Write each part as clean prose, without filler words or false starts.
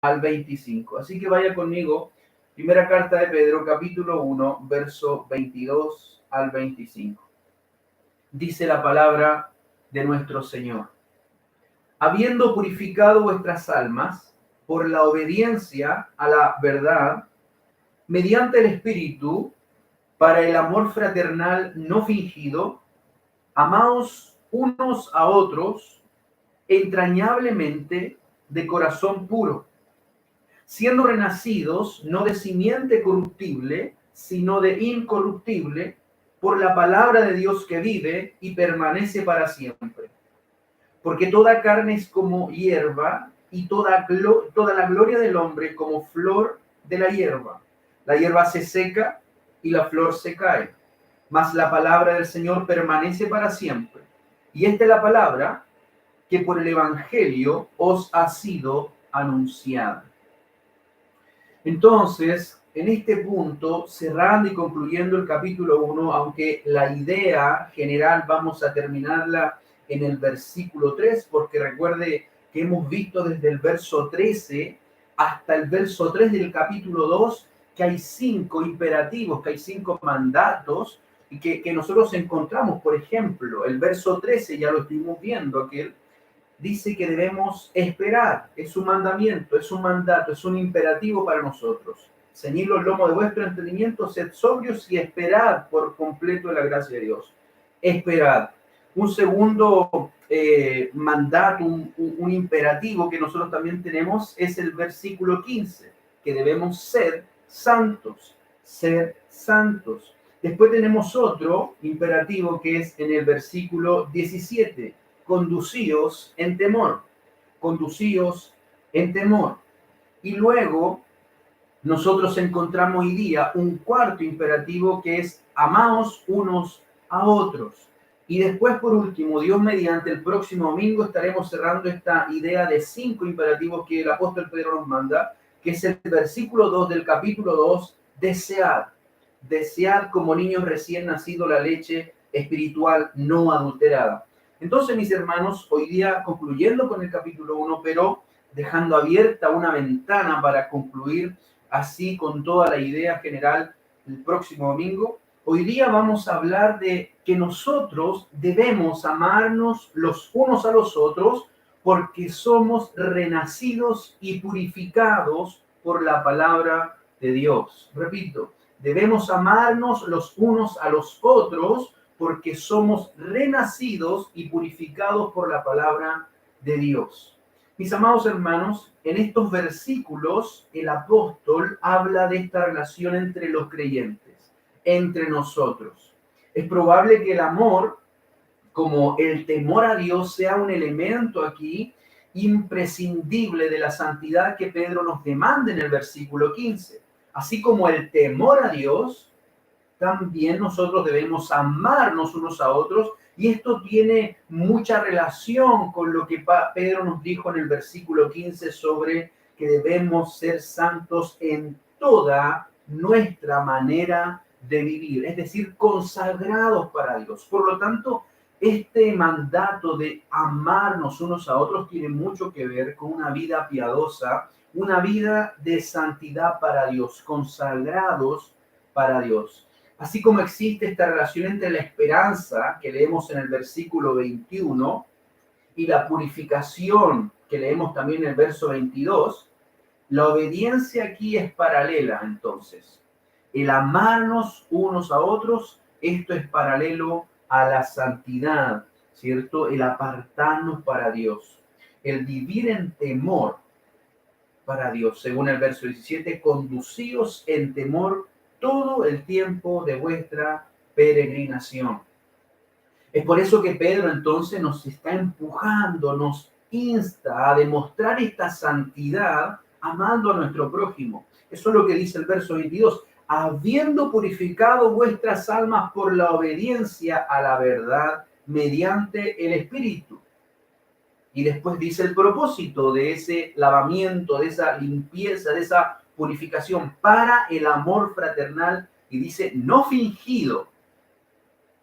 al 25. Así que vaya conmigo, primera carta de Pedro, capítulo 1, verso 22 al 25. Dice la palabra de nuestro Señor: habiendo purificado vuestras almas por la obediencia a la verdad, mediante el Espíritu, para el amor fraternal no fingido, amaos unos a otros entrañablemente de corazón puro, siendo renacidos no de simiente corruptible, sino de incorruptible, por la palabra de Dios que vive y permanece para siempre. Porque toda carne es como hierba, y toda la gloria del hombre como flor de la hierba. La hierba se seca y la flor se cae, mas la palabra del Señor permanece para siempre. Y esta es la palabra que por el Evangelio os ha sido anunciada. Entonces, en este punto, cerrando y concluyendo el capítulo 1, aunque la idea general vamos a terminarla en el versículo 3, porque recuerde que hemos visto desde el verso 13 hasta el verso 3 del capítulo 2 que hay 5 imperativos, que hay 5 mandatos y que nosotros encontramos. Por ejemplo, el verso 13 ya lo estuvimos viendo, que dice que debemos esperar. Es un mandamiento, es un mandato, es un imperativo para nosotros. Ceñid los lomos de vuestro entendimiento, sed sobrios y esperad por completo la gracia de Dios. Esperad. Un segundo mandato, un imperativo que nosotros también tenemos es el versículo 15, que debemos ser santos, ser santos. Después tenemos otro imperativo que es en el versículo 17, conducíos en temor, conducíos en temor. Y luego nosotros encontramos hoy día un cuarto imperativo que es amaos unos a otros. Y después, por último, Dios mediante, el próximo domingo estaremos cerrando esta idea de 5 imperativos que el apóstol Pedro nos manda, que es el versículo 2 del capítulo 2, desead. Desead como niños recién nacidos la leche espiritual no adulterada. Entonces, mis hermanos, hoy día concluyendo con el capítulo 1, pero dejando abierta una ventana para concluir así con toda la idea general el próximo domingo, hoy día vamos a hablar de que nosotros debemos amarnos los unos a los otros porque somos renacidos y purificados por la palabra de Dios. Repito, debemos amarnos los unos a los otros porque somos renacidos y purificados por la palabra de Dios. Mis amados hermanos, en estos versículos el apóstol habla de esta relación entre los creyentes, entre nosotros. Es probable que el amor, como el temor a Dios, sea un elemento aquí imprescindible de la santidad que Pedro nos demanda en el versículo 15. Así como el temor a Dios, también nosotros debemos amarnos unos a otros, y esto tiene mucha relación con lo que Pedro nos dijo en el versículo 15 sobre que debemos ser santos en toda nuestra manera de vivir, es decir, consagrados para Dios. Por lo tanto, este mandato de amarnos unos a otros tiene mucho que ver con una vida piadosa, una vida de santidad para Dios, consagrados para Dios. Así como existe esta relación entre la esperanza, que leemos en el versículo 21, y la purificación, que leemos también en el verso 22, la obediencia aquí es paralela, entonces. El amarnos unos a otros, esto es paralelo a la santidad, ¿cierto? El apartarnos para Dios, el vivir en temor para Dios. Según el verso 17, conducíos en temor todo el tiempo de vuestra peregrinación. Es por eso que Pedro entonces nos está empujando, nos insta a demostrar esta santidad amando a nuestro prójimo. Eso es lo que dice el verso 22. Habiendo purificado vuestras almas por la obediencia a la verdad mediante el Espíritu. Y después dice el propósito de ese lavamiento, de esa limpieza, de esa purificación para el amor fraternal, y dice no fingido.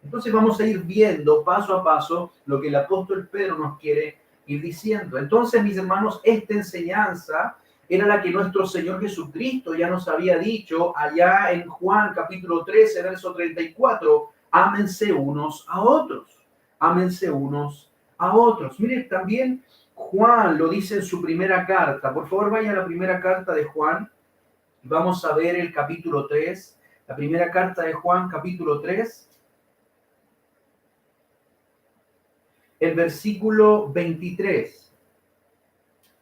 Entonces vamos a ir viendo paso a paso lo que el apóstol Pedro nos quiere ir diciendo. Entonces, mis hermanos, esta enseñanza era la que nuestro Señor Jesucristo ya nos había dicho allá en Juan capítulo 13, verso 34, ámense unos a otros, ámense unos a otros. Mire, también Juan lo dice en su primera carta. Por favor, vaya a la primera carta de Juan. Vamos a ver el capítulo 3, la primera carta de Juan, capítulo 3. El versículo 23.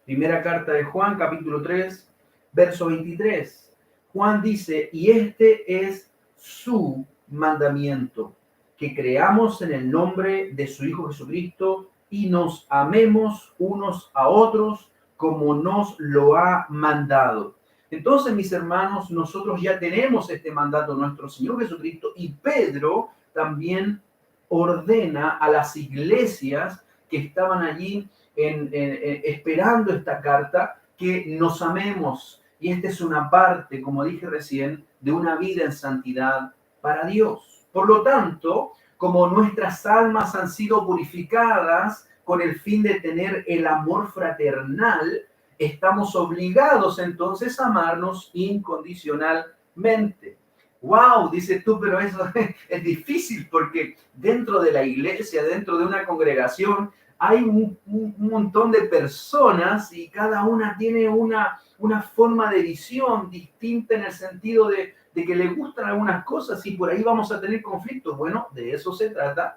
Primera carta de Juan, capítulo 3, verso 23. Juan dice, y este es su mandamiento, que creamos en el nombre de su Hijo Jesucristo y nos amemos unos a otros como nos lo ha mandado. Entonces, mis hermanos, nosotros ya tenemos este mandato de nuestro Señor Jesucristo, y Pedro también ordena a las iglesias que estaban allí esperando esta carta que nos amemos. Y esta es una parte, como dije recién, de una vida en santidad para Dios. Por lo tanto, como nuestras almas han sido purificadas con el fin de tener el amor fraternal, estamos obligados entonces a amarnos incondicionalmente. Wow, dices tú, pero eso es difícil porque dentro de la iglesia, dentro de una congregación, hay un montón de personas y cada una tiene una forma de visión distinta en el sentido de que le gustan algunas cosas y por ahí vamos a tener conflictos. Bueno, de eso se trata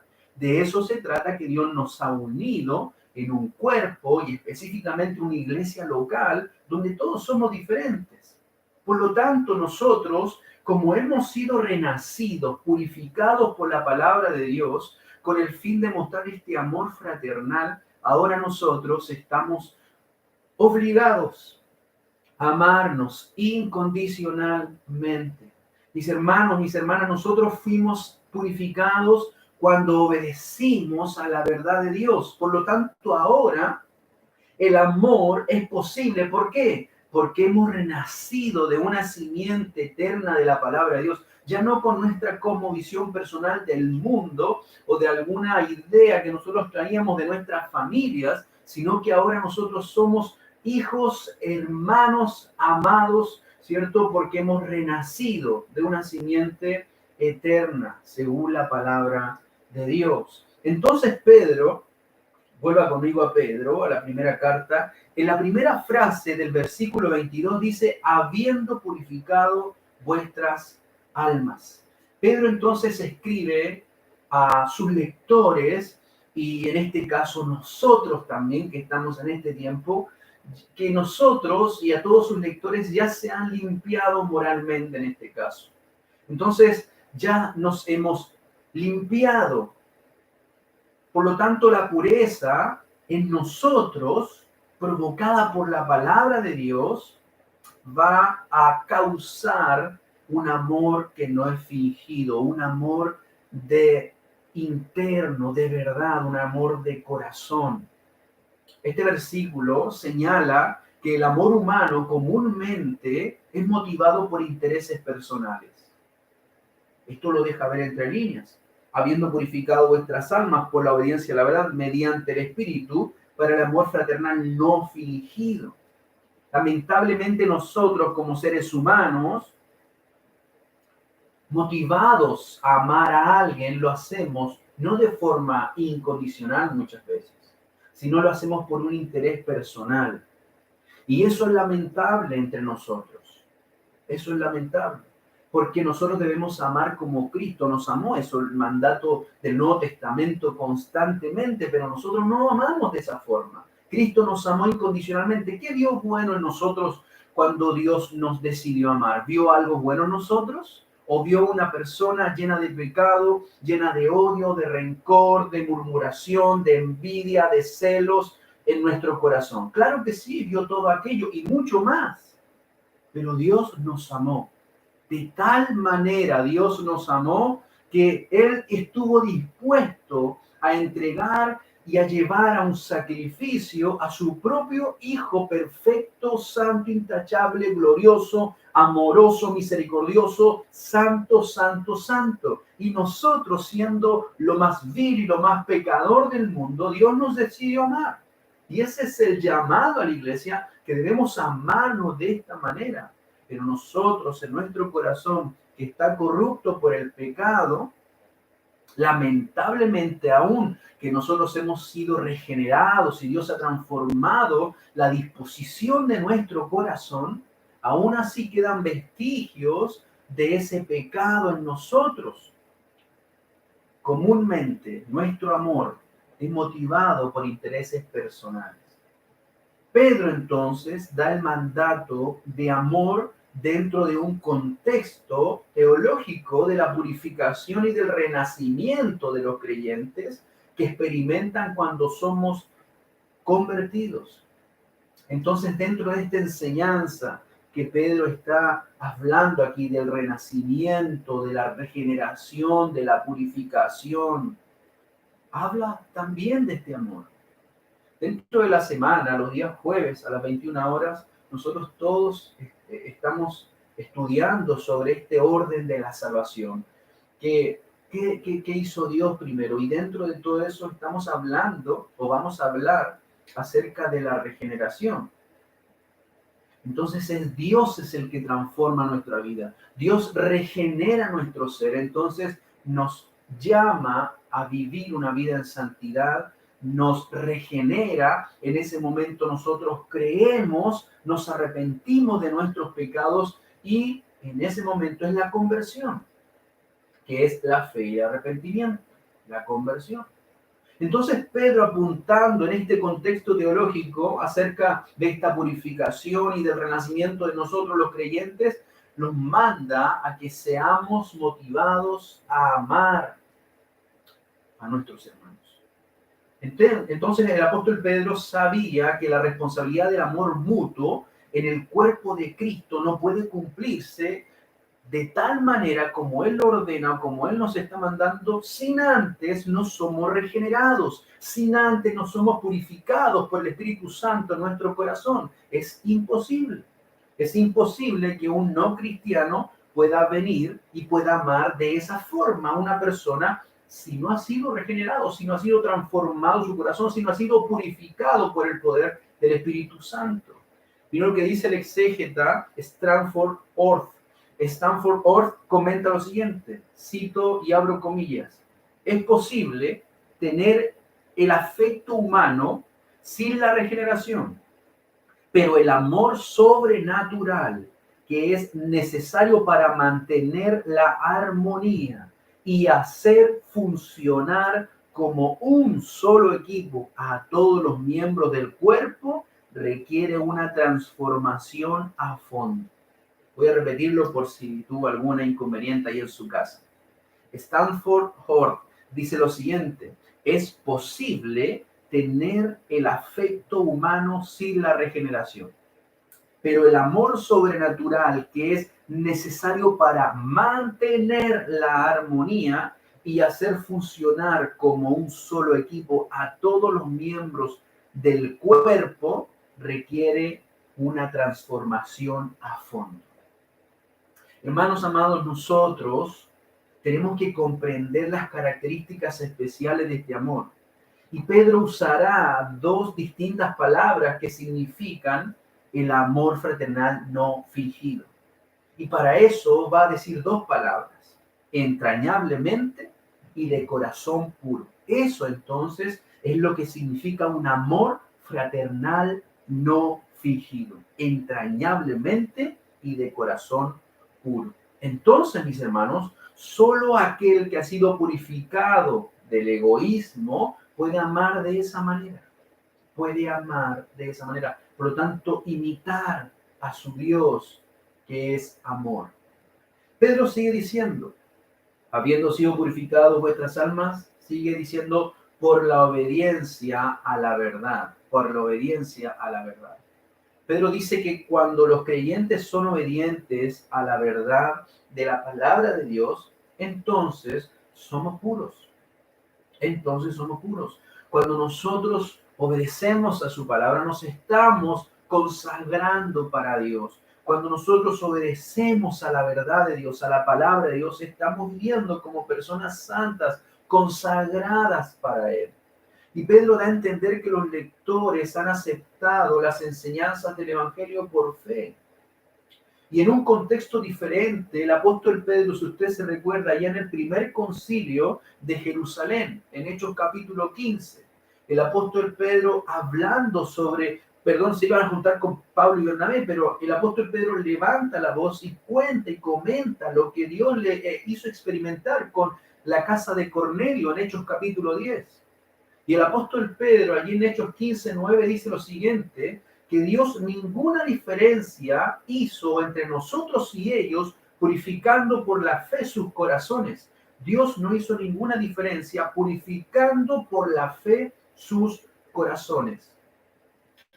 que Dios nos ha unido en un cuerpo y específicamente una iglesia local donde todos somos diferentes. Por lo tanto, nosotros, como hemos sido renacidos, purificados por la palabra de Dios, con el fin de mostrar este amor fraternal, ahora nosotros estamos obligados a amarnos incondicionalmente. Mis hermanos, mis hermanas, nosotros fuimos purificados cuando obedecimos a la verdad de Dios. Por lo tanto, ahora el amor es posible. ¿Por qué? Porque hemos renacido de una simiente eterna de la palabra de Dios, ya no con nuestra cosmovisión personal del mundo o de alguna idea que nosotros traíamos de nuestras familias, sino que ahora nosotros somos hijos, hermanos, amados, ¿cierto? Porque hemos renacido de una simiente eterna, según la palabra de Dios. Entonces Pedro, vuelva conmigo a Pedro, a la primera carta, en la primera frase del versículo 22 dice, habiendo purificado vuestras almas. Pedro entonces escribe a sus lectores, y en este caso nosotros también, que estamos en este tiempo, que nosotros y a todos sus lectores ya se han limpiado moralmente en este caso. Entonces ya nos hemos limpiado. Por lo tanto, la pureza en nosotros, provocada por la palabra de Dios, va a causar un amor que no es fingido, un amor de interno, de verdad, un amor de corazón. Este versículo señala que el amor humano comúnmente es motivado por intereses personales. Esto lo deja ver entre líneas. Habiendo purificado vuestras almas por la obediencia a la verdad mediante el Espíritu, para el amor fraternal no fingido. Lamentablemente nosotros como seres humanos, motivados a amar a alguien, lo hacemos no de forma incondicional muchas veces, sino lo hacemos por un interés personal. Y eso es lamentable entre nosotros. Eso es lamentable. Porque nosotros debemos amar como Cristo nos amó. Eso es el mandato del Nuevo Testamento constantemente, pero nosotros no amamos de esa forma. Cristo nos amó incondicionalmente. ¿Qué vio bueno en nosotros cuando Dios nos decidió amar? ¿Vio algo bueno en nosotros? ¿O vio una persona llena de pecado, llena de odio, de rencor, de murmuración, de envidia, de celos en nuestro corazón? Claro que sí, vio todo aquello y mucho más. Pero Dios nos amó. De tal manera Dios nos amó que Él estuvo dispuesto a entregar y a llevar a un sacrificio a su propio Hijo perfecto, santo, intachable, glorioso, amoroso, misericordioso, santo, santo, santo. Y nosotros, siendo lo más vil y lo más pecador del mundo, Dios nos decidió amar. Y ese es el llamado a la iglesia que debemos amarnos de esta manera. Pero nosotros, en nuestro corazón, que está corrupto por el pecado, lamentablemente, aún que nosotros hemos sido regenerados y Dios ha transformado la disposición de nuestro corazón, aún así quedan vestigios de ese pecado en nosotros. Comúnmente, nuestro amor es motivado por intereses personales. Pedro entonces da el mandato de amor dentro de un contexto teológico de la purificación y del renacimiento de los creyentes que experimentan cuando somos convertidos. Entonces, dentro de esta enseñanza que Pedro está hablando aquí del renacimiento, de la regeneración, de la purificación, habla también de este amor. Dentro de la semana, los días jueves a las 21 horas, nosotros todos estamos estudiando sobre este orden de la salvación. ¿Qué hizo Dios primero? Y dentro de todo eso estamos hablando, o vamos a hablar, acerca de la regeneración. Entonces Dios es el que transforma nuestra vida. Dios regenera nuestro ser. Entonces nos llama a vivir una vida en santidad, nos regenera. En ese momento nosotros creemos, nos arrepentimos de nuestros pecados y en ese momento es la conversión, que es la fe y el arrepentimiento, la conversión. Entonces Pedro, apuntando en este contexto teológico acerca de esta purificación y del renacimiento de nosotros los creyentes, nos manda a que seamos motivados a amar a nuestros hermanos. Entonces el apóstol Pedro sabía que la responsabilidad del amor mutuo en el cuerpo de Cristo no puede cumplirse de tal manera como Él lo ordena, como Él nos está mandando, sin antes no somos regenerados, sin antes no somos purificados por el Espíritu Santo en nuestro corazón. Es imposible. Es imposible que un no cristiano pueda venir y pueda amar de esa forma a una persona si no ha sido regenerado, si no ha sido transformado su corazón, si no ha sido purificado por el poder del Espíritu Santo. Mira lo que dice el exégeta Stanford Orth. Stanford Orth comenta lo siguiente, cito y abro comillas: es posible tener el afecto humano sin la regeneración, pero el amor sobrenatural que es necesario para mantener la armonía y hacer funcionar como un solo equipo a todos los miembros del cuerpo requiere una transformación a fondo. Voy a repetirlo por si tuvo alguna inconveniente ahí en su casa. Stanford Orth dice lo siguiente: es posible tener el afecto humano sin la regeneración, pero el amor sobrenatural que es necesario para mantener la armonía y hacer funcionar como un solo equipo a todos los miembros del cuerpo requiere una transformación a fondo. Hermanos amados, nosotros tenemos que comprender las características especiales de este amor. Y Pedro usará dos distintas palabras que significan el amor fraternal no fingido. Y para eso va a decir dos palabras: entrañablemente y de corazón puro. Eso entonces es lo que significa un amor fraternal no fingido, entrañablemente y de corazón puro. Entonces, mis hermanos, solo aquel que ha sido purificado del egoísmo puede amar de esa manera. Puede amar de esa manera. Por lo tanto, imitar a su Dios, que es amor. Pedro sigue diciendo, habiendo sido purificados vuestras almas, sigue diciendo, por la obediencia a la verdad. Por la obediencia a la verdad. Pedro dice que cuando los creyentes son obedientes a la verdad de la palabra de Dios, entonces somos puros. Entonces somos puros. Cuando nosotros obedecemos a su palabra, nos estamos consagrando para Dios. Cuando nosotros obedecemos a la verdad de Dios, a la palabra de Dios, estamos viviendo como personas santas, consagradas para Él. Y Pedro da a entender que los lectores han aceptado las enseñanzas del Evangelio por fe. Y en un contexto diferente, el apóstol Pedro, si usted se recuerda, ya en el primer concilio de Jerusalén, en Hechos capítulo 15, el apóstol Pedro hablando sobre, perdón, se iban a juntar con Pablo y Bernabé, pero el apóstol Pedro levanta la voz y cuenta y comenta lo que Dios le hizo experimentar con la casa de Cornelio en Hechos capítulo 10. Y el apóstol Pedro, allí en Hechos 15:9, dice lo siguiente, que Dios ninguna diferencia hizo entre nosotros y ellos, purificando por la fe sus corazones. Dios no hizo ninguna diferencia, purificando por la fe sus corazones.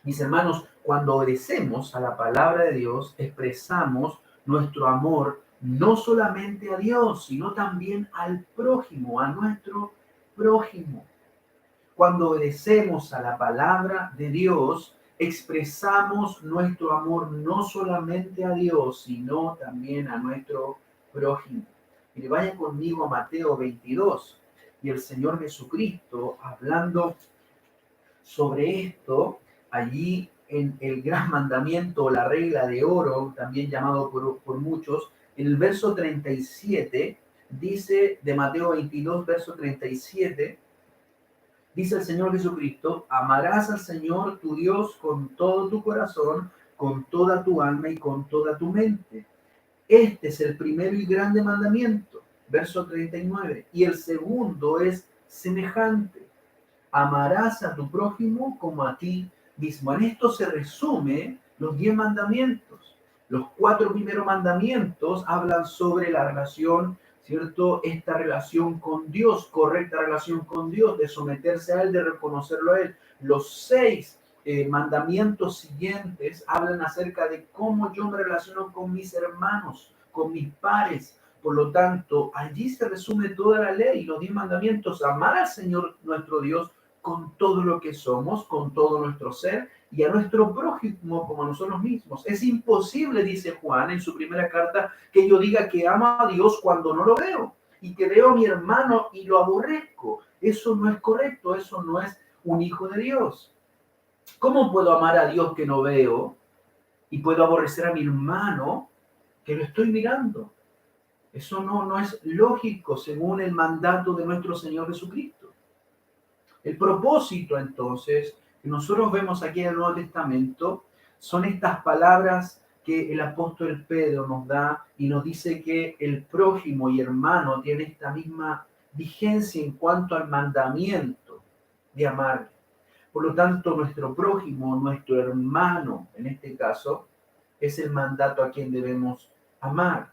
Mis hermanos, cuando obedecemos a la palabra de Dios, expresamos nuestro amor no solamente a Dios, sino también al prójimo, a nuestro prójimo. Cuando obedecemos a la palabra de Dios, expresamos nuestro amor no solamente a Dios, sino también a nuestro prójimo. Y vaya conmigo a Mateo 22. Y el Señor Jesucristo, hablando sobre esto, allí en el gran mandamiento, la regla de oro, también llamado por muchos, en el verso 37, dice de Mateo 22, verso 37, dice el Señor Jesucristo, amarás al Señor tu Dios con todo tu corazón, con toda tu alma y con toda tu mente. Este es el primero y grande mandamiento, verso 39. Y el segundo es semejante. Amarás a tu prójimo como a ti mismo. En esto se resume los 10 mandamientos. Los 4 primeros mandamientos hablan sobre la relación, ¿cierto? Esta relación con Dios, correcta relación con Dios, de someterse a Él, de reconocerlo a Él. Los 6 mandamientos siguientes hablan acerca de cómo yo me relaciono con mis hermanos, con mis pares. Por lo tanto, allí se resume toda la ley, los 10 mandamientos, amar al Señor nuestro Dios con todo lo que somos, con todo nuestro ser, y a nuestro prójimo como a nosotros mismos. Es imposible, dice Juan en su primera carta, que yo diga que amo a Dios cuando no lo veo, y que veo a mi hermano y lo aborrezco. Eso no es correcto, eso no es un hijo de Dios. ¿Cómo puedo amar a Dios que no veo y puedo aborrecer a mi hermano que lo estoy mirando? Eso no es lógico según el mandato de nuestro Señor Jesucristo. El propósito, entonces, que nosotros vemos aquí en el Nuevo Testamento, son estas palabras que el apóstol Pedro nos da y nos dice que el prójimo y hermano tiene esta misma vigencia en cuanto al mandamiento de amar. Por lo tanto, nuestro prójimo, nuestro hermano, en este caso, es el mandato a quien debemos amar.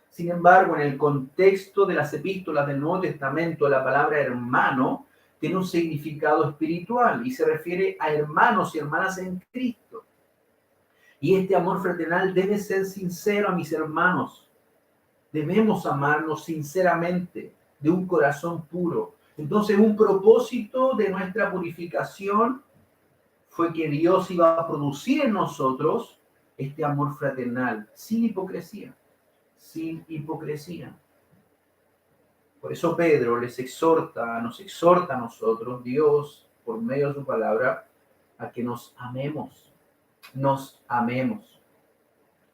Sin embargo, en el contexto de las epístolas del Nuevo Testamento, la palabra hermano tiene un significado espiritual y se refiere a hermanos y hermanas en Cristo. Y este amor fraternal debe ser sincero a mis hermanos. Debemos amarnos sinceramente, de un corazón puro. Entonces, un propósito de nuestra purificación fue que Dios iba a producir en nosotros este amor fraternal, sin hipocresía, sin hipocresía. Por eso Pedro nos exhorta a nosotros, Dios, por medio de su palabra, a que nos amemos. Nos amemos.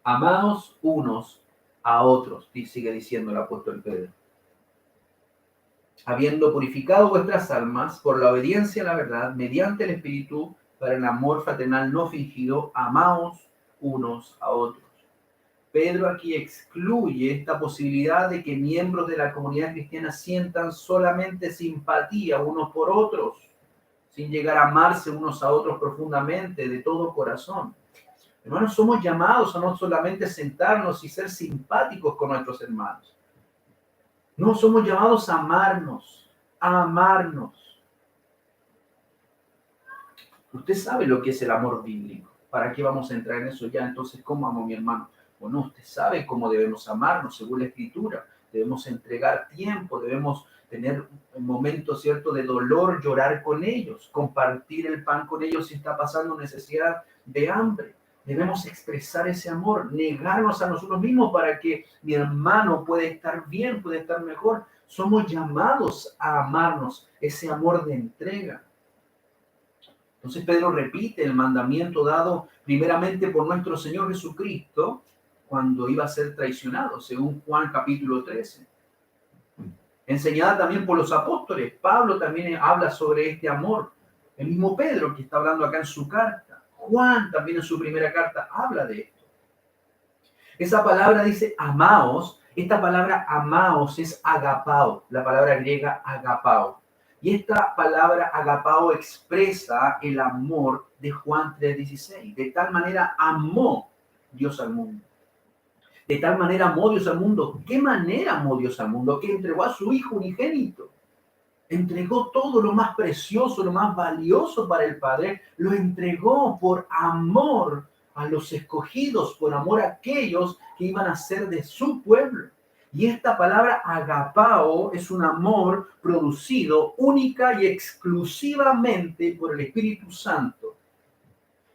Amaos unos a otros, sigue diciendo el apóstol Pedro. Habiendo purificado vuestras almas por la obediencia a la verdad, mediante el Espíritu, para el amor fraternal no fingido, amaos unos a otros. Pedro aquí excluye esta posibilidad de que miembros de la comunidad cristiana sientan solamente simpatía unos por otros, sin llegar a amarse unos a otros profundamente, de todo corazón. Hermanos, somos llamados a no solamente sentarnos y ser simpáticos con nuestros hermanos. No, somos llamados a amarnos, a amarnos. Usted sabe lo que es el amor bíblico. ¿Para qué vamos a entrar en eso ya? Entonces, ¿cómo amo a mi hermano? Bueno, usted sabe cómo debemos amarnos según la Escritura. Debemos entregar tiempo, debemos tener un momento, ¿cierto?, de dolor, llorar con ellos, compartir el pan con ellos si está pasando necesidad de hambre. Debemos expresar ese amor, negarnos a nosotros mismos para que mi hermano pueda estar bien, pueda estar mejor. Somos llamados a amarnos, ese amor de entrega. Entonces Pedro repite el mandamiento dado primeramente por nuestro Señor Jesucristo cuando iba a ser traicionado, según Juan capítulo 13. Enseñada también por los apóstoles. Pablo también habla sobre este amor. El mismo Pedro que está hablando acá en su carta. Juan también en su primera carta habla de esto. Esa palabra dice amaos. Esta palabra amaos es agapao, la palabra griega agapao. Y esta palabra agapao expresa el amor de Juan 3:16. De tal manera amó Dios al mundo. De tal manera amó Dios al mundo. ¿Qué manera amó Dios al mundo? Que entregó a su Hijo unigénito. Entregó todo lo más precioso, lo más valioso para el Padre. Lo entregó por amor a los escogidos, por amor a aquellos que iban a ser de su pueblo. Y esta palabra agapao es un amor producido única y exclusivamente por el Espíritu Santo.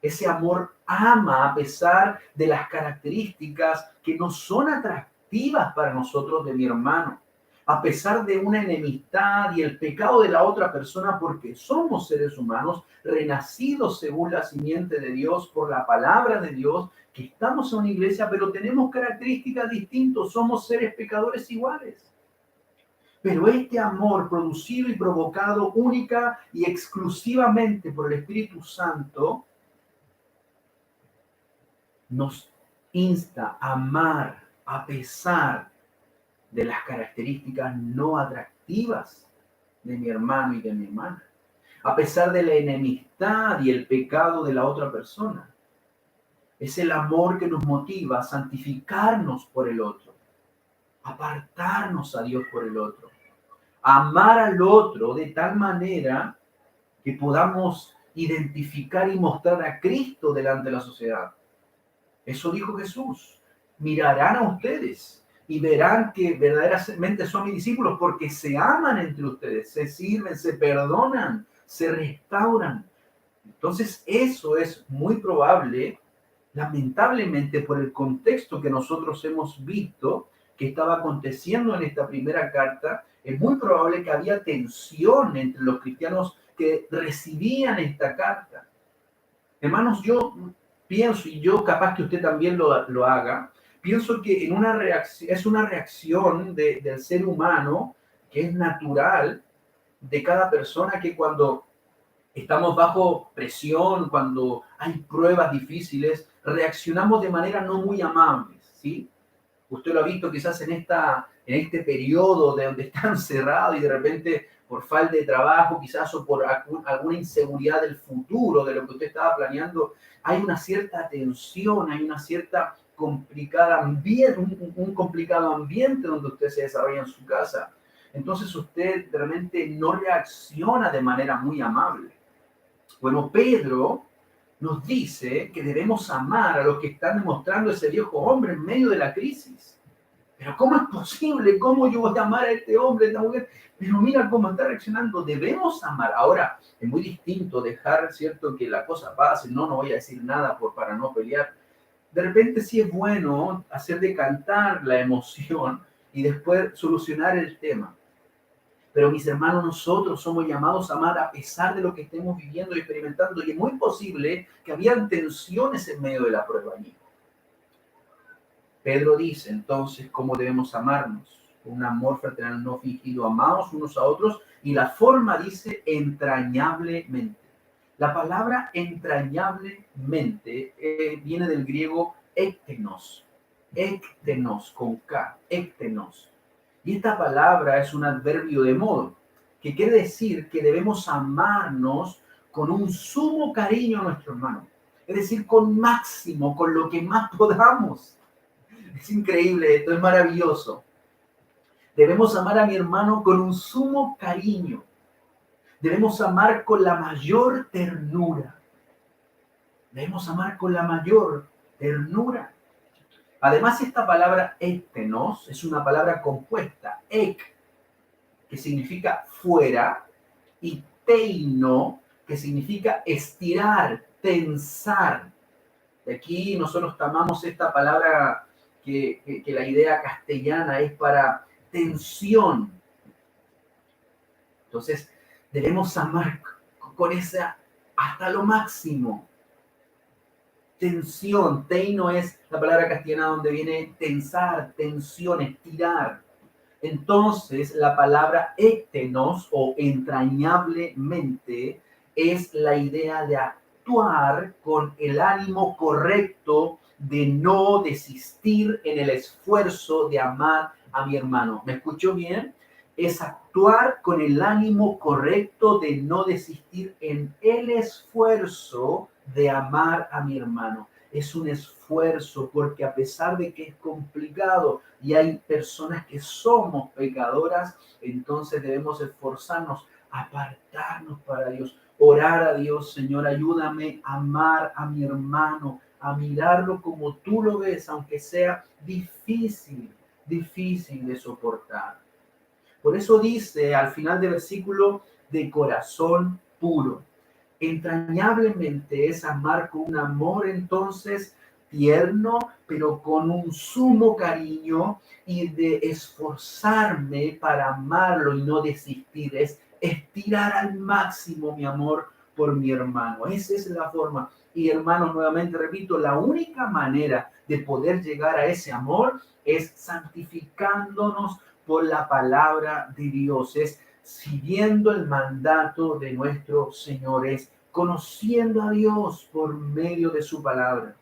Ese amor ama a pesar de las características que no son atractivas para nosotros de mi hermano, a pesar de una enemistad y el pecado de la otra persona, porque somos seres humanos renacidos según la simiente de Dios por la palabra de Dios, que estamos en una iglesia, pero tenemos características distintas, somos seres pecadores iguales. Pero este amor producido y provocado única y exclusivamente por el Espíritu Santo nos insta a amar a pesar de las características no atractivas de mi hermano y de mi hermana, a pesar de la enemistad y el pecado de la otra persona. Es el amor que nos motiva a santificarnos por el otro, apartarnos a Dios por el otro, amar al otro de tal manera que podamos identificar y mostrar a Cristo delante de la sociedad. Eso dijo Jesús. Mirarán a ustedes y verán que verdaderamente son mis discípulos porque se aman entre ustedes, se sirven, se perdonan, se restauran. Entonces eso es muy probable, lamentablemente por el contexto que nosotros hemos visto que estaba aconteciendo en esta primera carta, es muy probable que había tensión entre los cristianos que recibían esta carta. Hermanos, yo pienso, y yo capaz que usted también lo haga, pienso que es una reacción del ser humano que es natural de cada persona, que cuando estamos bajo presión, cuando hay pruebas difíciles, reaccionamos de manera no muy amable, ¿sí? Usted lo ha visto quizás en este periodo de donde está encerrado y de repente por falta de trabajo, quizás o por alguna inseguridad del futuro, de lo que usted estaba planeando, hay una cierta tensión, hay una cierta complicada ambiente, un complicado ambiente donde usted se desarrolla en su casa. Entonces usted realmente no reacciona de manera muy amable. Bueno, Pedro nos dice que debemos amar a los que están demostrando ese viejo hombre en medio de la crisis. Pero ¿cómo es posible? ¿Cómo yo voy a amar a este hombre, a esta mujer? Pero mira cómo está reaccionando. Debemos amar. Ahora, es muy distinto dejar, ¿cierto?, que la cosa pase. No voy a decir nada para no pelear. De repente sí es bueno hacer decantar la emoción y después solucionar el tema. Pero mis hermanos, nosotros somos llamados a amar a pesar de lo que estemos viviendo y experimentando. Y es muy posible que habían tensiones en medio de la prueba allí. Pedro dice entonces cómo debemos amarnos. Un amor fraternal no fingido, amados unos a otros. Y la forma dice entrañablemente. La palabra entrañablemente viene del griego ektenos. Ektenos con K, ektenos. Y esta palabra es un adverbio de modo, que quiere decir que debemos amarnos con un sumo cariño a nuestro hermano. Es decir, con máximo, con lo que más podamos. Es increíble, esto es maravilloso. Debemos amar a mi hermano con un sumo cariño. Debemos amar con la mayor ternura. Debemos amar con la mayor ternura. Además, esta palabra ektenos es una palabra compuesta, ek, que significa fuera, y teino, que significa estirar, tensar. De aquí nosotros tomamos esta palabra que la idea castellana es para tensión. Entonces, debemos amar con esa hasta lo máximo. Tensión, teino es la palabra castellana donde viene tensar, tensión, estirar. Entonces, la palabra éctenos o entrañablemente es la idea de actuar con el ánimo correcto de no desistir en el esfuerzo de amar a mi hermano. ¿Me escuchó bien? Es actuar con el ánimo correcto de no desistir en el esfuerzo de amar a mi hermano. Es un esfuerzo porque a pesar de que es complicado y hay personas que somos pecadoras, entonces debemos esforzarnos, apartarnos para Dios, orar a Dios, Señor, ayúdame a amar a mi hermano, a mirarlo como tú lo ves, aunque sea difícil de soportar. Por eso dice al final del versículo, de corazón puro. Entrañablemente es amar con un amor entonces tierno, pero con un sumo cariño y de esforzarme para amarlo y no desistir. Es estirar al máximo mi amor por mi hermano. Esa es la forma. Y hermanos, nuevamente repito, la única manera de poder llegar a ese amor es santificándonos por la palabra de Dios, es siguiendo el mandato de nuestro Señor, es conociendo a Dios por medio de su palabra,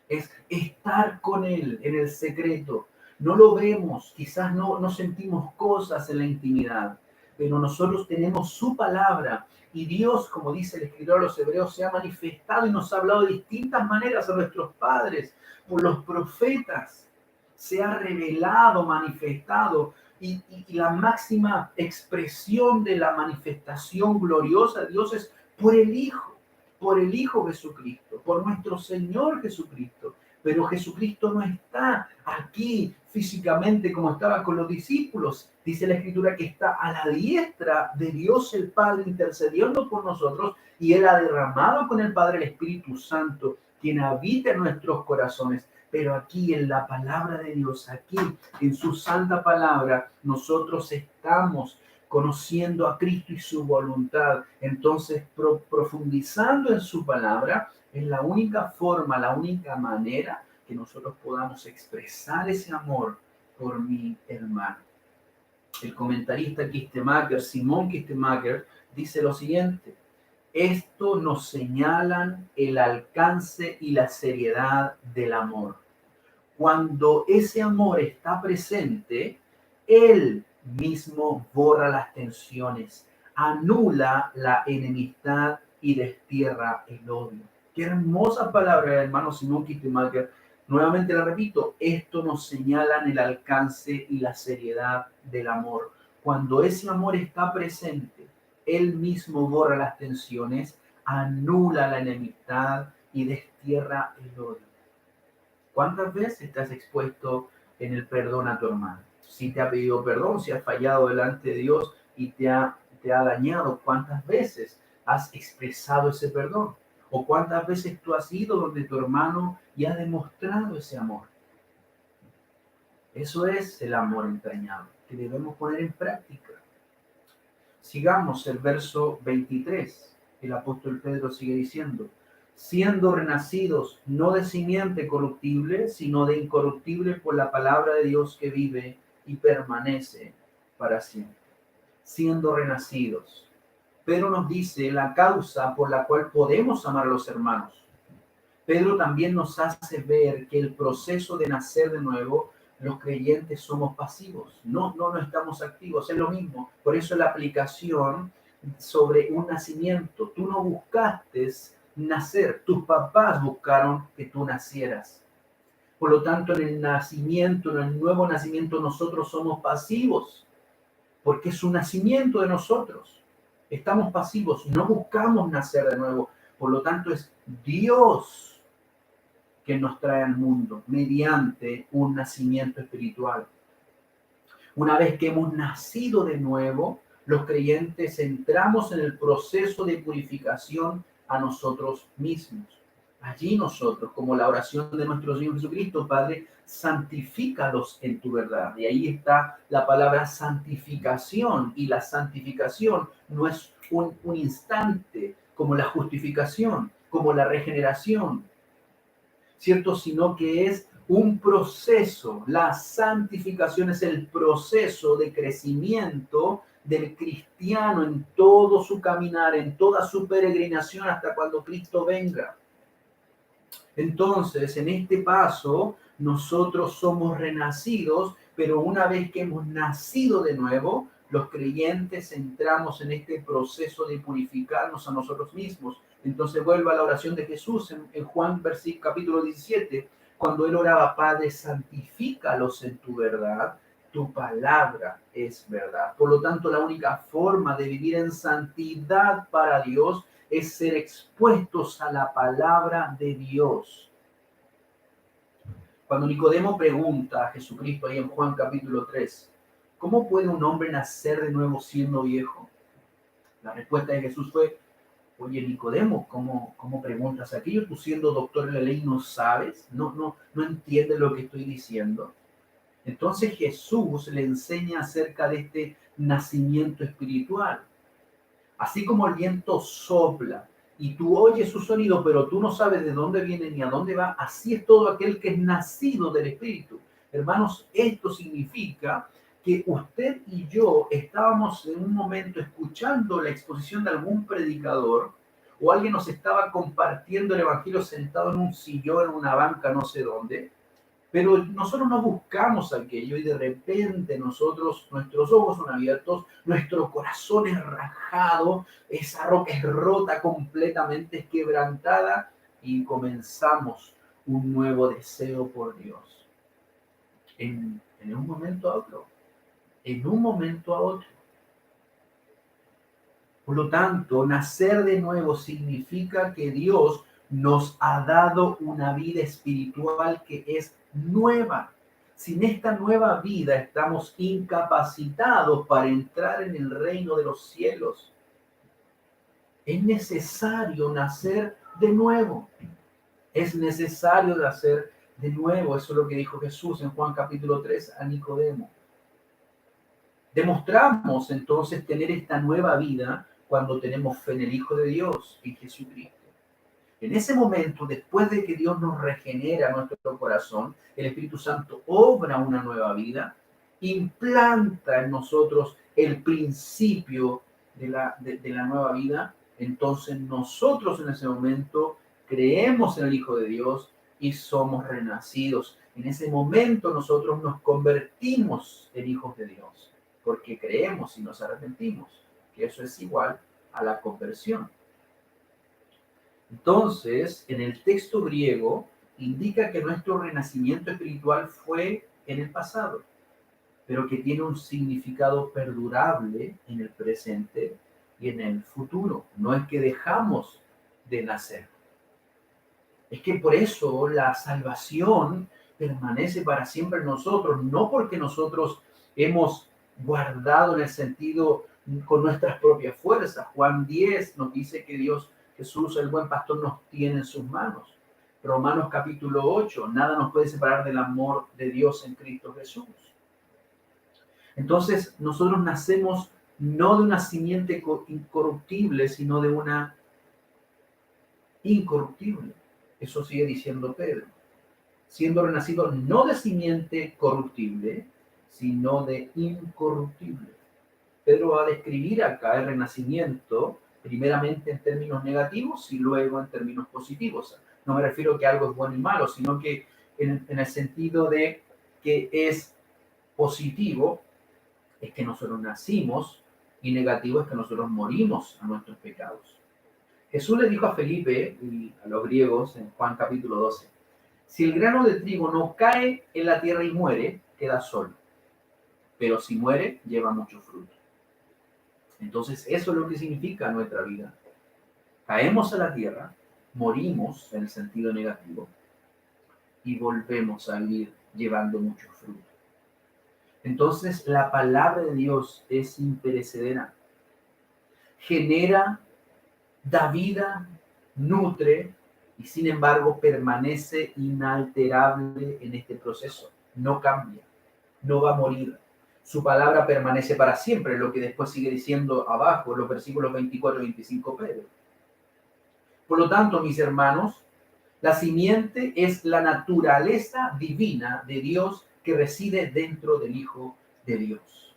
es estar con Él en el secreto. No lo vemos, quizás no sentimos cosas en la intimidad, pero nosotros tenemos su palabra y Dios, como dice el escritor de los Hebreos, se ha manifestado y nos ha hablado de distintas maneras a nuestros padres, por los profetas se ha revelado, manifestado, y la máxima expresión de la manifestación gloriosa de Dios es por el Hijo Jesucristo, por nuestro Señor Jesucristo. Pero Jesucristo no está aquí físicamente como estaba con los discípulos. Dice la Escritura que está a la diestra de Dios el Padre intercediendo por nosotros, y Él ha derramado con el Padre el Espíritu Santo, quien habita en nuestros corazones. Pero aquí en la palabra de Dios, aquí en su santa palabra, nosotros estamos conociendo a Cristo y su voluntad. Entonces, profundizando en su palabra, es la única forma, la única manera que nosotros podamos expresar ese amor por mi hermano. El comentarista Kistemaker, Simón Kistemaker, dice lo siguiente: esto nos señalan el alcance y la seriedad del amor. Cuando ese amor está presente, Él mismo borra las tensiones, anula la enemistad y destierra el odio. Qué hermosa palabra, hermano Simón Kistemaker. Nuevamente la repito, esto nos señala el alcance y la seriedad del amor. Cuando ese amor está presente, Él mismo borra las tensiones, anula la enemistad y destierra el odio. ¿Cuántas veces te has expuesto en el perdón a tu hermano? Si te ha pedido perdón, si has fallado delante de Dios y te ha dañado, ¿cuántas veces has expresado ese perdón? ¿O cuántas veces tú has ido donde tu hermano y has demostrado ese amor? Eso es el amor entrañable que debemos poner en práctica. Sigamos el verso 23. El apóstol Pedro sigue diciendo: siendo renacidos no de simiente corruptible, sino de incorruptible por la palabra de Dios que vive y permanece para siempre. Siendo renacidos. Pedro nos dice la causa por la cual podemos amar a los hermanos. Pedro también nos hace ver que el proceso de nacer de nuevo, los creyentes somos pasivos, no estamos activos, es lo mismo. Por eso la aplicación sobre un nacimiento, tú no buscaste nacer, tus papás buscaron que tú nacieras. Por lo tanto, en el nacimiento, en el nuevo nacimiento, nosotros somos pasivos, porque es un nacimiento de nosotros. Estamos pasivos, no buscamos nacer de nuevo. Por lo tanto, es Dios que nos trae al mundo mediante un nacimiento espiritual. Una vez que hemos nacido de nuevo, los creyentes entramos en el proceso de purificación a nosotros mismos. Allí nosotros, como la oración de nuestro Señor Jesucristo, Padre, santifícalos en tu verdad. Y ahí está la palabra santificación. Y la santificación no es un instante, como la justificación, como la regeneración, ¿cierto? Sino que es un proceso. La santificación es el proceso de crecimiento del cristiano en todo su caminar, en toda su peregrinación hasta cuando Cristo venga. Entonces, en este paso, nosotros somos renacidos, pero una vez que hemos nacido de nuevo, los creyentes entramos en este proceso de purificarnos a nosotros mismos. Entonces vuelvo a la oración de Jesús en Juan capítulo 17, cuando él oraba: Padre, santifícalos en tu verdad, tu palabra es verdad. Por lo tanto, la única forma de vivir en santidad para Dios es ser expuestos a la palabra de Dios. Cuando Nicodemo pregunta a Jesucristo ahí en Juan capítulo 3, ¿cómo puede un hombre nacer de nuevo siendo viejo? La respuesta de Jesús fue: oye, Nicodemo, ¿cómo preguntas aquello? Tú siendo doctor en la ley no sabes, no entiendes lo que estoy diciendo. Entonces Jesús le enseña acerca de este nacimiento espiritual. Así como el viento sopla y tú oyes su sonido, pero tú no sabes de dónde viene ni a dónde va, así es todo aquel que es nacido del Espíritu. Hermanos, esto significa que usted y yo estábamos en un momento escuchando la exposición de algún predicador, o alguien nos estaba compartiendo el Evangelio sentado en un sillón, en una banca, no sé dónde, pero nosotros no buscamos aquello y de repente nuestros ojos son abiertos, nuestro corazón es rajado, esa roca es rota completamente, es quebrantada y comenzamos un nuevo deseo por Dios. En un momento a otro, en un momento a otro. Por lo tanto, nacer de nuevo significa que Dios nos ha dado una vida espiritual que es nueva. Sin esta nueva vida estamos incapacitados para entrar en el reino de los cielos. Es necesario nacer de nuevo. Es necesario nacer de nuevo. Eso es lo que dijo Jesús en Juan capítulo 3 a Nicodemo. Demostramos entonces tener esta nueva vida cuando tenemos fe en el Hijo de Dios, en Jesucristo. En ese momento, después de que Dios nos regenera nuestro corazón, el Espíritu Santo obra una nueva vida, implanta en nosotros el principio de la nueva vida. Entonces nosotros en ese momento creemos en el Hijo de Dios y somos renacidos. En ese momento nosotros nos convertimos en hijos de Dios, porque creemos y nos arrepentimos, que eso es igual a la conversión. Entonces, en el texto griego indica que nuestro renacimiento espiritual fue en el pasado, pero que tiene un significado perdurable en el presente y en el futuro. No es que dejamos de nacer. Es que por eso la salvación permanece para siempre en nosotros, no porque nosotros hemos guardado en el sentido con nuestras propias fuerzas. Juan 10 nos dice que Jesús, el buen pastor, nos tiene en sus manos. Romanos capítulo 8, nada nos puede separar del amor de Dios en Cristo Jesús. Entonces, nosotros nacemos no de una simiente incorruptible, sino de una incorruptible. Eso sigue diciendo Pedro. Siendo renacido no de simiente corruptible, sino de incorruptible. Pedro va a describir acá el renacimiento primeramente en términos negativos y luego en términos positivos. No me refiero a que algo es bueno y malo, sino que en el sentido de que es positivo, es que nosotros nacimos, y negativo es que nosotros morimos a nuestros pecados. Jesús le dijo a Felipe y a los griegos en Juan capítulo 12, si el grano de trigo no cae en la tierra y muere, queda solo, pero si muere, lleva mucho fruto. Entonces, eso es lo que significa nuestra vida. Caemos a la tierra, morimos en el sentido negativo y volvemos a vivir llevando mucho fruto. Entonces, la palabra de Dios es imperecedera. Genera, da vida, nutre y sin embargo permanece inalterable en este proceso. No cambia, no va a morir. Su palabra permanece para siempre, lo que después sigue diciendo abajo, en los versículos 24 y 25 Pedro. Por lo tanto, mis hermanos, la simiente es la naturaleza divina de Dios que reside dentro del Hijo de Dios.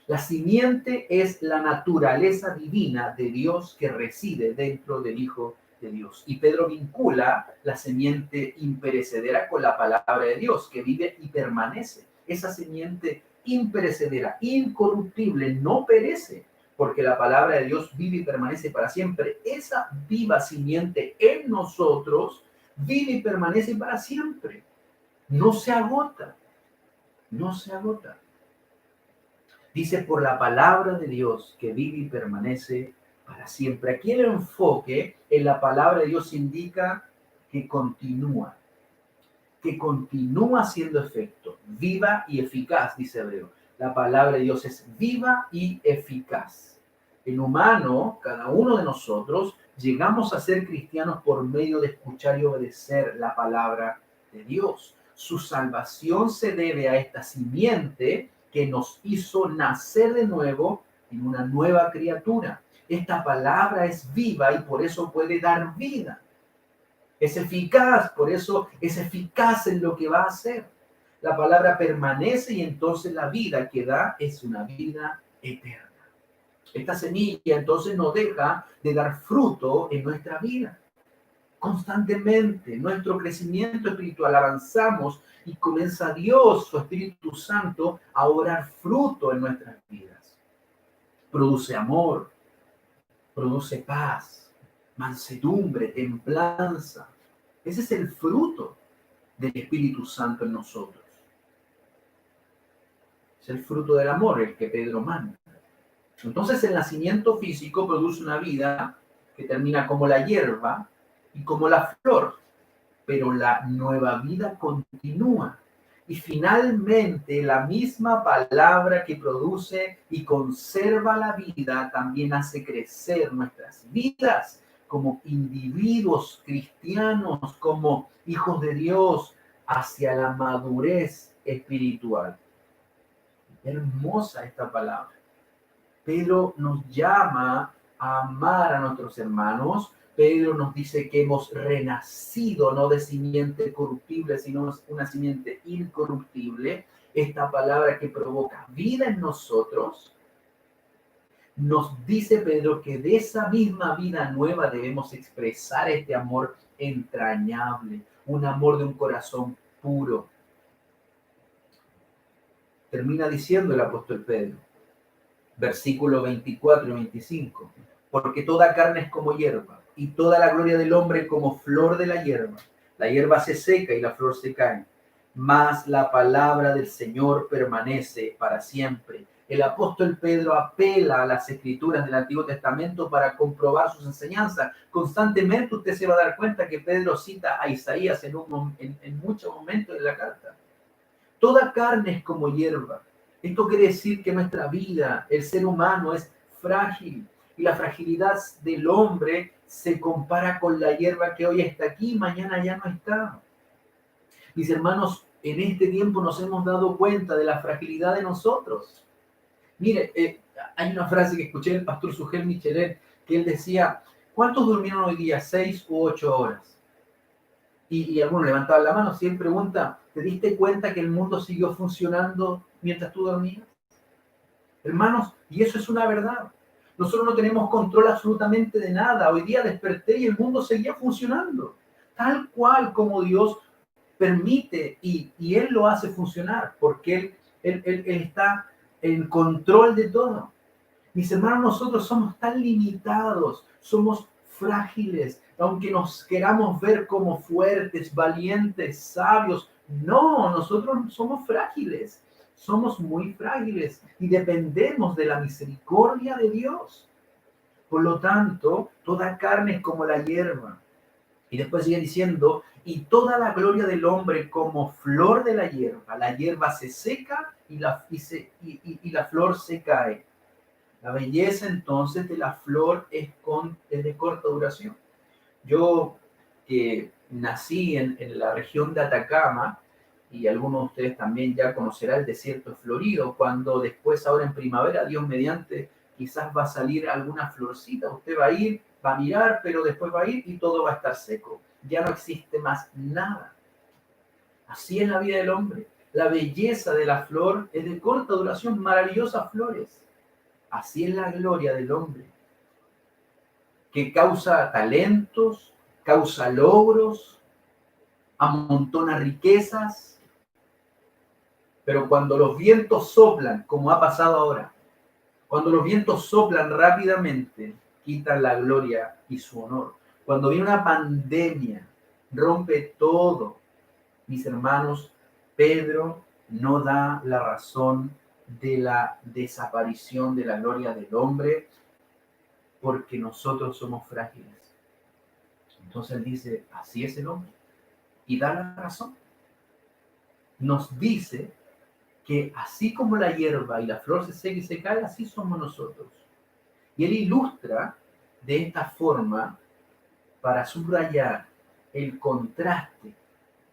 La simiente es la naturaleza divina de Dios que reside dentro del Hijo de Dios. Y Pedro vincula la simiente imperecedera con la palabra de Dios, que vive y permanece. Esa simiente imperecedera, incorruptible, no perece, porque la palabra de Dios vive y permanece para siempre. Esa viva simiente en nosotros vive y permanece para siempre. No se agota, no se agota. Dice, por la palabra de Dios que vive y permanece para siempre. Aquí el enfoque en la palabra de Dios indica que continúa haciendo efecto, viva y eficaz, dice Hebreo. La palabra de Dios es viva y eficaz. En humano, cada uno de nosotros, llegamos a ser cristianos por medio de escuchar y obedecer la palabra de Dios. Su salvación se debe a esta simiente que nos hizo nacer de nuevo en una nueva criatura. Esta palabra es viva y por eso puede dar vida. Es eficaz, por eso es eficaz en lo que va a hacer. La palabra permanece y entonces la vida que da es una vida eterna. Esta semilla entonces no deja de dar fruto en nuestra vida. Constantemente, nuestro crecimiento espiritual avanzamos y comienza Dios, su Espíritu Santo, a obrar fruto en nuestras vidas. Produce amor, produce paz, mansedumbre, templanza. Ese es el fruto del Espíritu Santo en nosotros. Es el fruto del amor el que Pedro manda. Entonces el nacimiento físico produce una vida que termina como la hierba y como la flor, pero la nueva vida continúa. Y finalmente la misma palabra que produce y conserva la vida también hace crecer nuestras vidas como individuos cristianos, como hijos de Dios, hacia la madurez espiritual. Hermosa esta palabra. Pedro nos llama a amar a nuestros hermanos. Pedro nos dice que hemos renacido, no de simiente corruptible, sino una simiente incorruptible. Esta palabra que provoca vida en nosotros, nos dice Pedro que de esa misma vida nueva debemos expresar este amor entrañable, un amor de un corazón puro. Termina diciendo el apóstol Pedro, versículos 24 y 25, porque toda carne es como hierba, y toda la gloria del hombre como flor de la hierba. La hierba se seca y la flor se cae, mas la palabra del Señor permanece para siempre. El apóstol Pedro apela a las escrituras del Antiguo Testamento para comprobar sus enseñanzas. Constantemente usted se va a dar cuenta que Pedro cita a Isaías en muchos momentos de la carta. Toda carne es como hierba. Esto quiere decir que nuestra vida, el ser humano, es frágil. Y la fragilidad del hombre se compara con la hierba que hoy está aquí y mañana ya no está. Mis hermanos, en este tiempo nos hemos dado cuenta de la fragilidad de nosotros. Mire, hay una frase que escuché del pastor Sugel Michelet, que él decía, ¿cuántos durmieron hoy día? 6 u 8 horas. Y algunos levantaban la mano. Si él pregunta, ¿te diste cuenta que el mundo siguió funcionando mientras tú dormías? Hermanos, y eso es una verdad. Nosotros no tenemos control absolutamente de nada. Hoy día desperté y el mundo seguía funcionando. Tal cual como Dios permite y Él lo hace funcionar, porque él está en control de todo. Mis hermanos, nosotros somos tan limitados, somos frágiles, aunque nos queramos ver como fuertes, valientes, sabios. No, nosotros somos frágiles, somos muy frágiles y dependemos de la misericordia de Dios. Por lo tanto, toda carne es como la hierba. Y después sigue diciendo, y toda la gloria del hombre como flor de la hierba. La hierba se seca y la flor se cae. La belleza entonces de la flor es de corta duración. Yo que nací en la región de Atacama, y algunos de ustedes también ya conocerán el desierto florido, cuando después ahora en primavera, Dios mediante, quizás va a salir alguna florcita, usted va a ir va a mirar, pero después va a ir y todo va a estar seco. Ya no existe más nada. Así es la vida del hombre. La belleza de la flor es de corta duración, maravillosas flores. Así es la gloria del hombre, que causa talentos, causa logros, amontona riquezas, pero cuando los vientos soplan, como ha pasado ahora, cuando los vientos soplan rápidamente, quitan la gloria y su honor. Cuando viene una pandemia, rompe todo. Mis hermanos, Pedro no da la razón de la desaparición de la gloria del hombre porque nosotros somos frágiles. Entonces él dice, así es el hombre. Y da la razón. Nos dice que así como la hierba y la flor se seca y se cae, así somos nosotros. Y él ilustra de esta forma para subrayar el contraste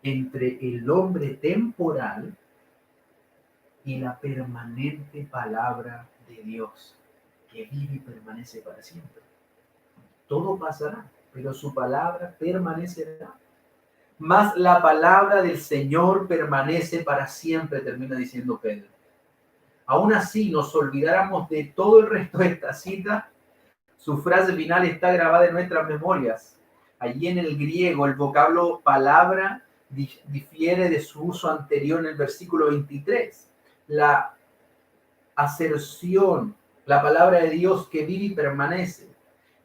entre el hombre temporal y la permanente palabra de Dios, que vive y permanece para siempre. Todo pasará, pero su palabra permanecerá. Mas la palabra del Señor permanece para siempre, termina diciendo Pedro. Aún así, nos olvidáramos de todo el resto de esta cita, su frase final está grabada en nuestras memorias. Allí en el griego, el vocablo palabra difiere de su uso anterior en el versículo 23. La aserción, la palabra de Dios que vive y permanece.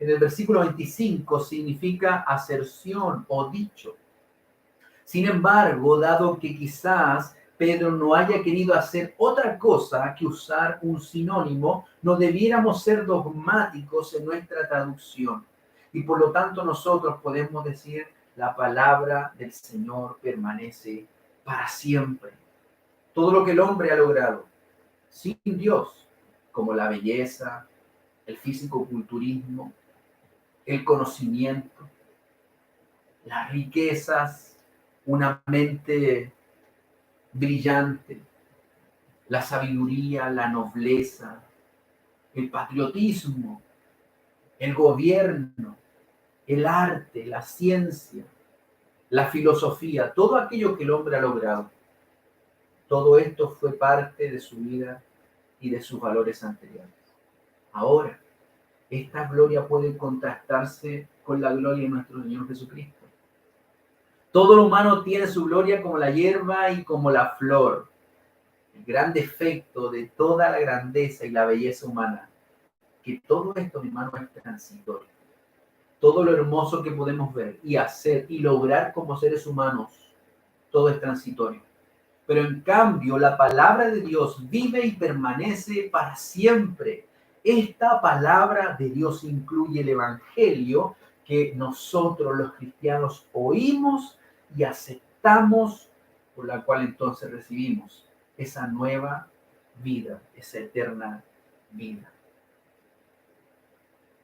En el versículo 25 significa aserción o dicho. Sin embargo, dado que quizás Pedro no haya querido hacer otra cosa que usar un sinónimo, no debiéramos ser dogmáticos en nuestra traducción. Y por lo tanto nosotros podemos decir, la palabra del Señor permanece para siempre. Todo lo que el hombre ha logrado sin Dios, como la belleza, el físico-culturismo, el conocimiento, las riquezas, una mente brillante, la sabiduría, la nobleza, el patriotismo, el gobierno, el arte, la ciencia, la filosofía, todo aquello que el hombre ha logrado. Todo esto fue parte de su vida y de sus valores anteriores. Ahora, esta gloria puede contrastarse con la gloria de nuestro Señor Jesucristo. Todo lo humano tiene su gloria como la hierba y como la flor. El gran defecto de toda la grandeza y la belleza humana, que todo esto, mi hermano, es transitorio. Todo lo hermoso que podemos ver y hacer y lograr como seres humanos, todo es transitorio. Pero en cambio, la palabra de Dios vive y permanece para siempre. Esta palabra de Dios incluye el Evangelio que nosotros los cristianos oímos y aceptamos, por la cual entonces recibimos esa nueva vida, esa eterna vida.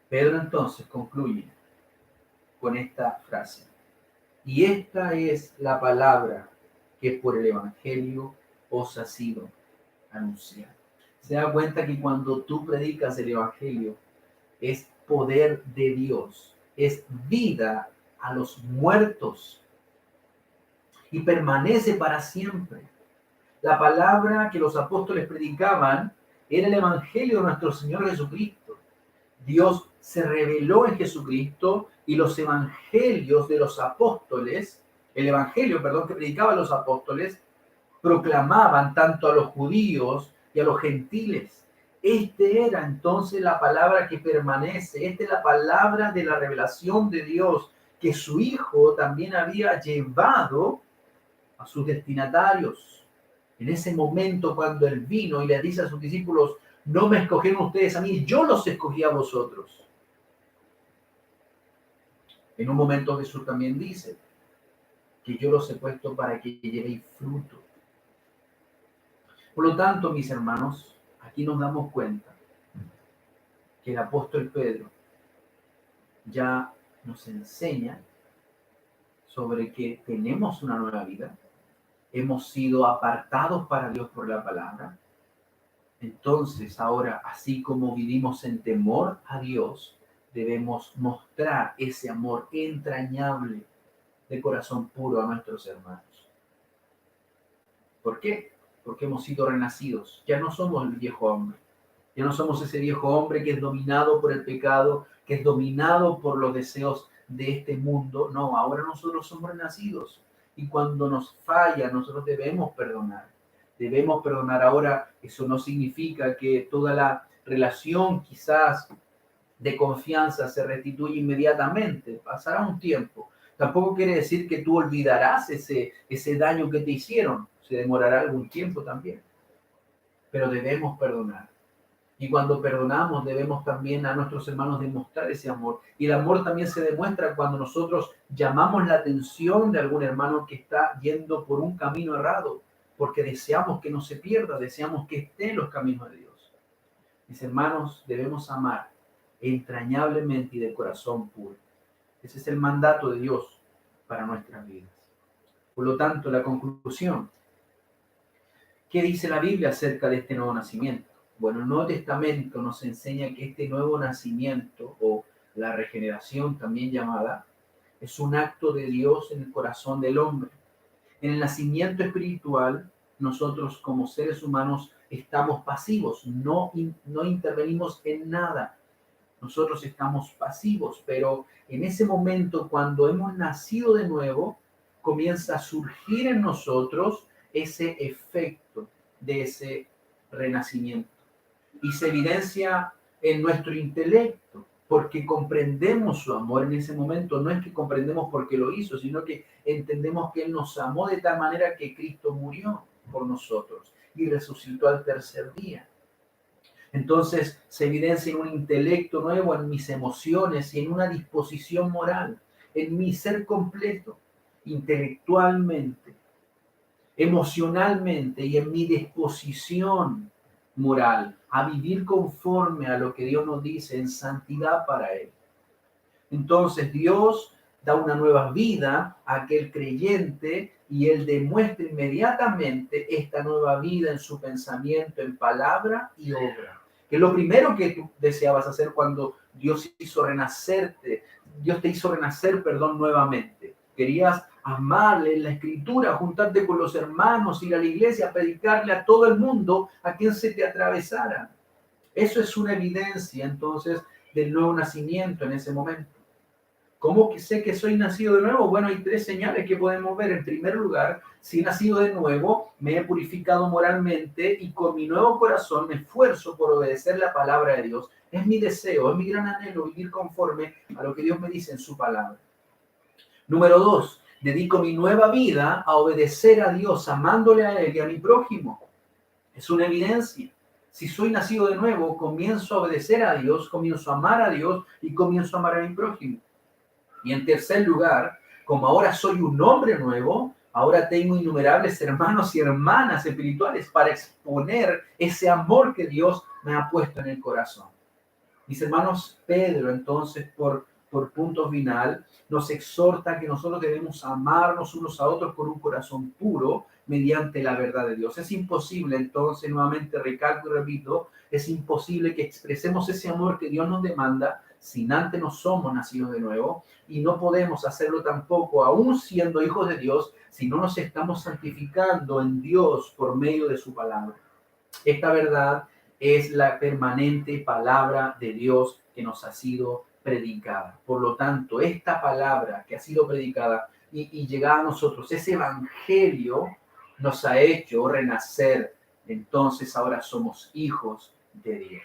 Pedro entonces concluye con esta frase. Y esta es la palabra que por el Evangelio os ha sido anunciada. Se da cuenta que cuando tú predicas el Evangelio, es poder de Dios, es vida a los muertos y permanece para siempre. La palabra que los apóstoles predicaban era el Evangelio de nuestro Señor Jesucristo. Dios se reveló en Jesucristo y los evangelios de los apóstoles, el evangelio, perdón, que predicaban los apóstoles, proclamaban tanto a los judíos y a los gentiles. Este era entonces la palabra que permanece, esta es la palabra de la revelación de Dios que su Hijo también había llevado a sus destinatarios. En ese momento cuando Él vino y le dice a sus discípulos, no me escogieron ustedes a mí, yo los escogí a vosotros. En un momento Jesús también dice que yo los he puesto para que llevéis fruto. Por lo tanto, mis hermanos, aquí nos damos cuenta que el apóstol Pedro ya nos enseña sobre que tenemos una nueva vida, hemos sido apartados para Dios por la palabra. Entonces, ahora, así como vivimos en temor a Dios, debemos mostrar ese amor entrañable de corazón puro a nuestros hermanos. ¿Por qué? Porque hemos sido renacidos. Ya no somos el viejo hombre. Ya no somos ese viejo hombre que es dominado por el pecado, que es dominado por los deseos de este mundo. No, ahora nosotros somos renacidos. Y cuando nos falla, nosotros debemos perdonar. Debemos perdonar. Ahora, eso no significa que toda la relación quizás de confianza se restituye inmediatamente. Pasará un tiempo. Tampoco quiere decir que tú olvidarás ese daño que te hicieron. Se demorará algún tiempo también. Pero debemos perdonar. Y cuando perdonamos, debemos también a nuestros hermanos demostrar ese amor. Y el amor también se demuestra cuando nosotros llamamos la atención de algún hermano que está yendo por un camino errado, porque deseamos que no se pierda, deseamos que esté en los caminos de Dios. Mis hermanos, debemos amar entrañablemente y de corazón puro. Ese es el mandato de Dios para nuestras vidas. Por lo tanto, la conclusión. ¿Qué dice la Biblia acerca de este nuevo nacimiento? Bueno, el Nuevo Testamento nos enseña que este nuevo nacimiento, o la regeneración también llamada, es un acto de Dios en el corazón del hombre. En el nacimiento espiritual, nosotros como seres humanos estamos pasivos, no intervenimos en nada. Nosotros estamos pasivos, pero en ese momento, cuando hemos nacido de nuevo, comienza a surgir en nosotros ese efecto de ese renacimiento. Y se evidencia en nuestro intelecto, porque comprendemos su amor en ese momento. No es que comprendemos porque lo hizo, sino que entendemos que Él nos amó de tal manera que Cristo murió por nosotros y resucitó al tercer día. Entonces se evidencia en un intelecto nuevo, en mis emociones y en una disposición moral, en mi ser completo, intelectualmente, emocionalmente y en mi disposición moral a vivir conforme a lo que Dios nos dice en santidad para Él. Entonces Dios da una nueva vida a aquel creyente y Él demuestra inmediatamente esta nueva vida en su pensamiento, en palabra y obra. Que es lo primero que tú deseabas hacer cuando Dios hizo renacerte, Dios te hizo renacer, nuevamente. Querías amarle en la escritura, juntarte con los hermanos, ir a la iglesia, predicarle a todo el mundo, a quien se te atravesara. Eso es una evidencia, entonces, del nuevo nacimiento en ese momento. ¿Cómo que sé que soy nacido de nuevo? Bueno, hay 3 señales que podemos ver. En primer lugar, si he nacido de nuevo, me he purificado moralmente y con mi nuevo corazón me esfuerzo por obedecer la palabra de Dios. Es mi deseo, es mi gran anhelo vivir conforme a lo que Dios me dice en su palabra. Número 2, dedico mi nueva vida a obedecer a Dios, amándole a Él y a mi prójimo. Es una evidencia. Si soy nacido de nuevo, comienzo a obedecer a Dios, comienzo a amar a Dios y comienzo a amar a mi prójimo. Y en tercer lugar, como ahora soy un hombre nuevo, ahora tengo innumerables hermanos y hermanas espirituales para exponer ese amor que Dios me ha puesto en el corazón. Mis hermanos, Pedro, entonces, por punto final, nos exhorta que nosotros debemos amarnos unos a otros con un corazón puro mediante la verdad de Dios. Es imposible, entonces, nuevamente recalco y repito, es imposible que expresemos ese amor que Dios nos demanda si antes no somos nacidos de nuevo, y no podemos hacerlo tampoco, aún siendo hijos de Dios, si no nos estamos santificando en Dios por medio de su palabra. Esta verdad es la permanente palabra de Dios que nos ha sido predicada. Por lo tanto, esta palabra que ha sido predicada y llegada a nosotros, ese evangelio nos ha hecho renacer. Entonces ahora somos hijos de Dios.